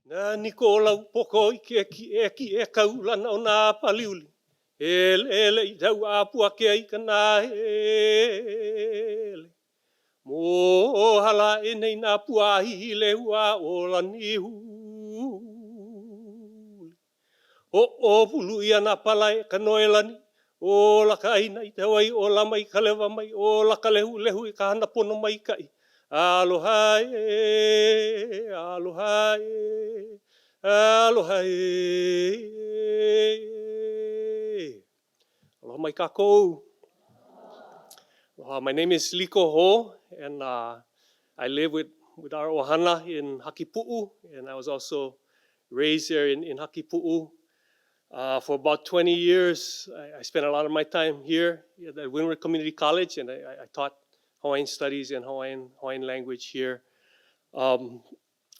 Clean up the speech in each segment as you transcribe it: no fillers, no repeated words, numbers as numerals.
Na niko lau poko I ke ki e kaulana o nā paliuli. Ele I tau apua ke ai kana hele. Mo hala e nei nā pua hile hua o lani huli. O pulu ia nā pala e kanoe lani. O la ka ina I te wai o la mai ka lewa mai. O la ka lehu lehu I ka hana pono mai kai. Aloha e, aloha e, aloha e. Aloha mai kākou. My name is Keliko Hoe, and I live with our ohana in Hakipu'u, and I was also raised there in Hakipu'u. For about 20 years, I spent a lot of my time here at Windward Community College, and I taught Hawaiian studies and Hawaiian language here.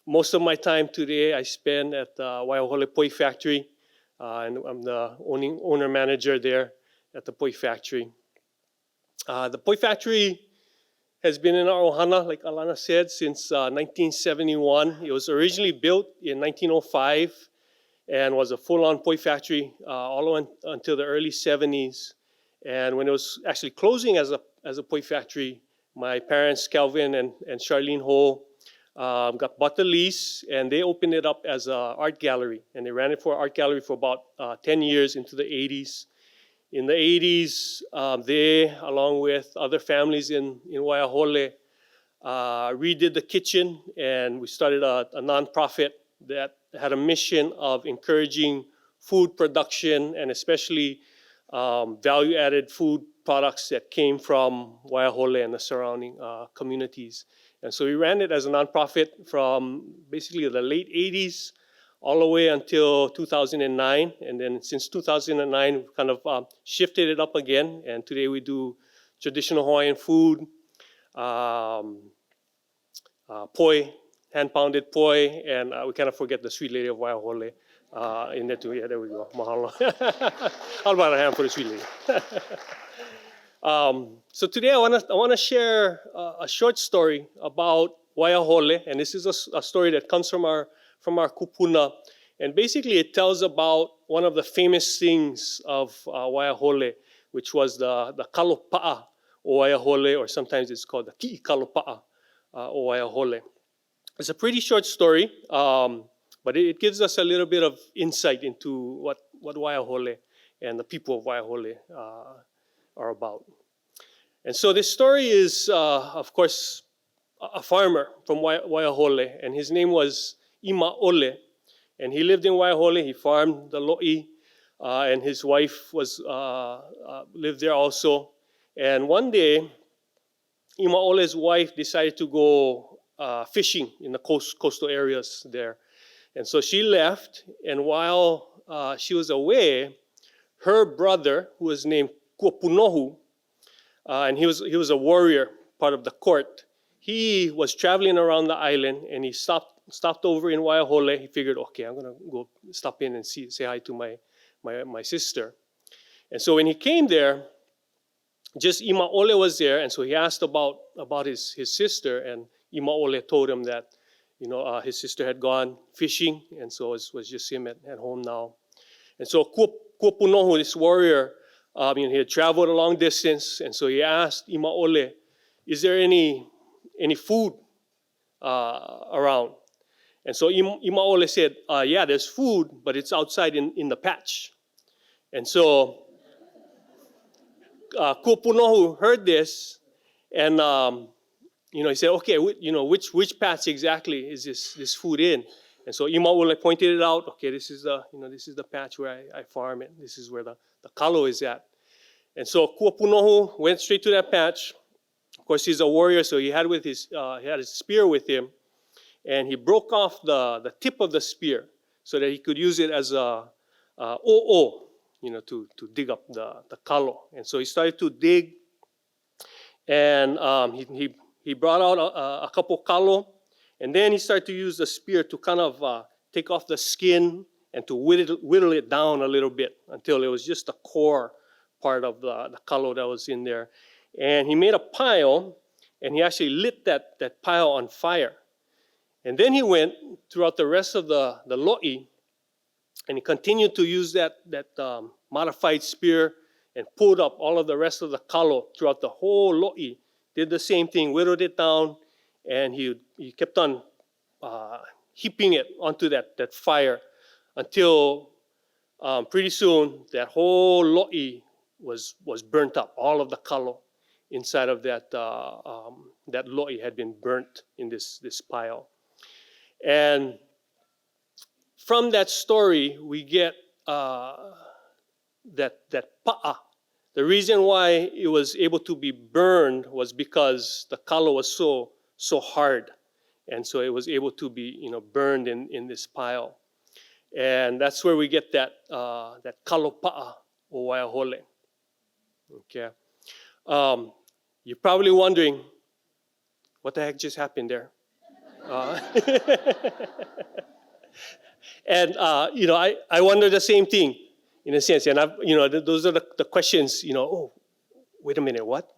Most of my time today I spend at the Waiahole Poi Factory, and I'm the owner-manager there at the Poi Factory. The Poi Factory has been in our ohana, like Alana said, since 1971. It was originally built in 1905 and was a full-on Poi Factory all the way until the early 70s. And when it was actually closing as a Poi Factory, my parents, Calvin and Charlene Hoe, bought the lease, and they opened it up as an art gallery. And they ran it for art gallery for about 10 years into the 80s. In the 80s, they, along with other families in Waiahole, redid the kitchen, and we started a nonprofit that had a mission of encouraging food production and especially value-added food products that came from Waiahole and the surrounding communities. And so we ran it as a nonprofit from basically the late 80s all the way until 2009. And then since 2009, we've kind of shifted it up again. And today we do traditional Hawaiian food, poi, hand-pounded poi, and we kind of forget the sweet lady of Waiahole in there too. Yeah, there we go. Mahalo. How about a hand for the sweet lady? So today I want to share a short story about Waiahole, and this is a story that comes from our kupuna, and basically it tells about one of the famous things of Waiahole, which was the Kalopaʻa o Waiahole, or sometimes it's called the Kalopaʻa o Waiahole. It's a pretty short story, but it gives us a little bit of insight into what Waiahole and the people of Waiahole are about. And so this story is, of course, a farmer from Waiahole, and his name was Ima'ole, and he lived in Waiahole. He farmed the lo'i, and his wife lived there also. And one day, Ima'ole's wife decided to go fishing in the coastal areas there. And so she left, and while she was away, her brother, who was named Kuapunohu, and he was a warrior, part of the court, he was traveling around the island, and he stopped over in Waiahole. He figured, okay, I'm gonna go stop in and say hi to my sister. And so when he came there, just Ima'ole was there, and so he asked about his sister, and Ima'ole told him that, his sister had gone fishing, and so it was just him at home now. And so Kuapunohu, this warrior, he had traveled a long distance, and so he asked Ima'ole, is there any food around? And so Ima'ole said, yeah, there's food, but it's outside in the patch. And so Kuapunohu heard this, and he said, okay, which patch exactly is this food in? And so Ima'ole pointed it out. Okay, this is the patch where I farm it. This is where the kalo is at. And so Kuapunohu went straight to that patch. Of course, he's a warrior, so he had his spear with him, and he broke off the tip of the spear so that he could use it as a o'o, to dig up the kalo. And so he started to dig, and he brought out a couple kalo, and then he started to use the spear to kind of take off the skin and to whittle it down a little bit until it was just the core part of the kalo that was in there. And he made a pile, and he actually lit that pile on fire. And then he went throughout the rest of the lo'i, and he continued to use that modified spear and pulled up all of the rest of the kalo throughout the whole lo'i. Did the same thing, whittled it down, and he kept on heaping it onto that fire until pretty soon that whole lo'i was burnt up. All of the kalo inside of that lo'i had been burnt in this pile. And from that story, we get that pa'a. The reason why it was able to be burned was because the kalo was so hard, and so it was able to be burned in this pile. And that's where we get that Kalopaʻa or Waiahole. Okay, you're probably wondering what the heck just happened there. And I wonder the same thing in a sense, and those are the questions. Oh, wait a minute, what?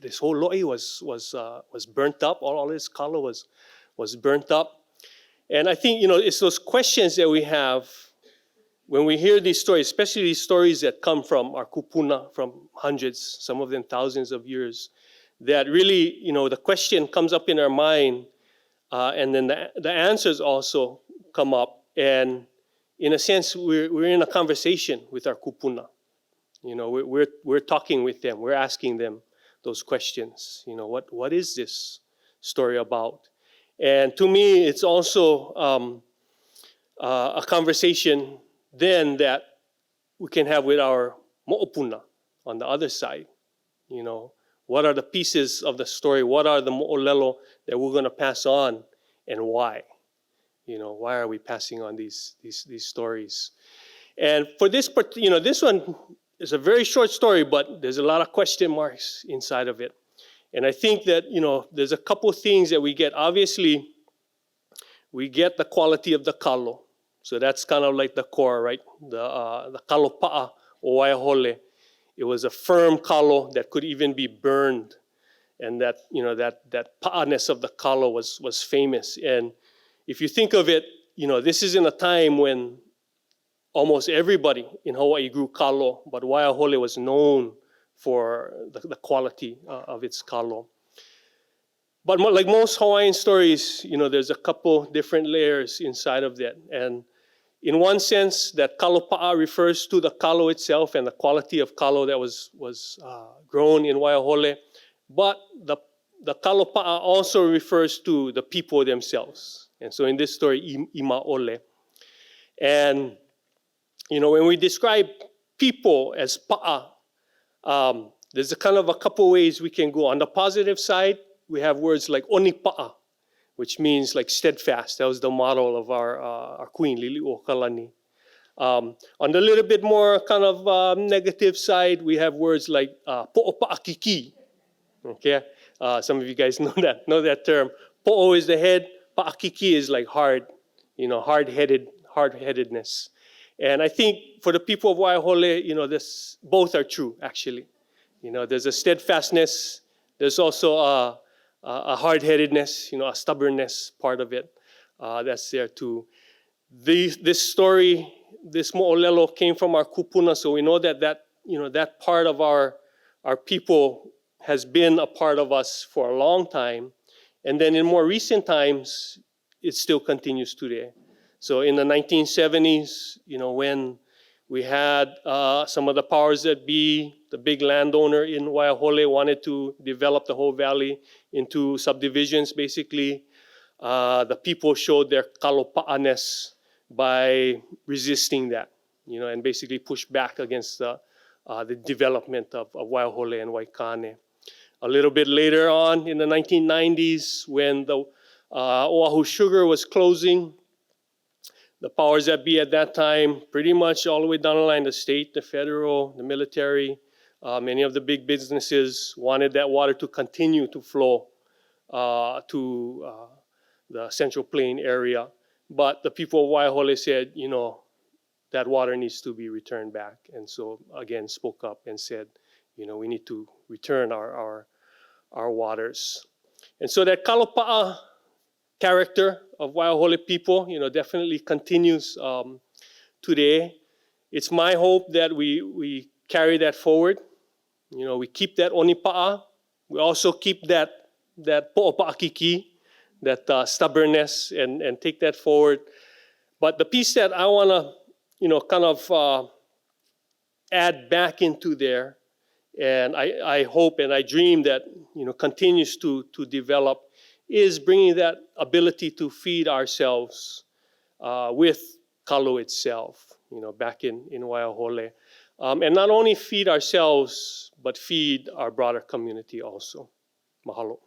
This whole lo'i was burnt up. All this kalo was burnt up, and I think it's those questions that we have when we hear these stories, especially these stories that come from our kupuna from hundreds, some of them thousands of years, that really the question comes up in our mind. And then the answers also come up, and in a sense, we're in a conversation with our kupuna. We're talking with them. We're asking them those questions. What is this story about? And to me, it's also a conversation then that we can have with our mo'opuna on the other side. What are the pieces of the story? What are the olelo that we're going to pass on, and why? Why are we passing on these stories? And for this part, this one is a very short story, but there's a lot of question marks inside of it. And I think that there's a couple things that we get. Obviously, we get the quality of the kalo, so that's kind of like the core, right? The Kalopaʻa or Waiahole. It was a firm kalo that could even be burned, and that that pa'aness of the kalo was famous. And if you think of it, this is in a time when almost everybody in Hawaii grew kalo, but Waiahole was known for the quality of its kalo. But like most Hawaiian stories, there's a couple different layers inside of that. And in one sense, that Kalopaʻa refers to the kalo itself and the quality of kalo that was grown in Waiahole. But the Kalopaʻa also refers to the people themselves. And so in this story, Ima'ole. And, when we describe people as pa'a, there's a kind of a couple ways we can go. On the positive side, we have words like onipa'a, which means like steadfast. That was the model of our queen, Lili'uokalani. On the little bit more kind of negative side, we have words like po'opa'akiki. Okay, some of you guys know that term. Po'o is the head, pa'akiki is like hard, hard-headedness. And I think for the people of Waiahole, this both are true actually. There's a steadfastness. There's also a hard-headedness, a stubbornness part of it that's there too. This story, this mo'olelo came from our kupuna, so we know that part of our people has been a part of us for a long time. And then in more recent times, it still continues today. So in the 1970s, when we had some of the powers that be, the big landowner in Waiahole wanted to develop the whole valley into subdivisions, basically. The people showed their kalopa'aness by resisting that, and basically pushed back against the development of Waiahole and Waikane. A little bit later on in the 1990s, when the Oahu sugar was closing, the powers that be at that time, pretty much all the way down the line, the state, the federal, the military, many of the big businesses wanted that water to continue to flow to the Central Plain area. But the people of Waiahole said, that water needs to be returned back. And so, again, spoke up and said, we need to return our waters. And so that Kalopaʻa character of Waiahole people, definitely continues today. It's my hope that we carry that forward. We keep that onipa'a. We also keep that po'opa'akiki, that stubbornness, and take that forward. But the piece that I want to, kind of add back into there, and I hope and I dream that continues to develop, is bringing that ability to feed ourselves with kalo itself, back in Waiahole. And not only feed ourselves, but feed our broader community also. Mahalo.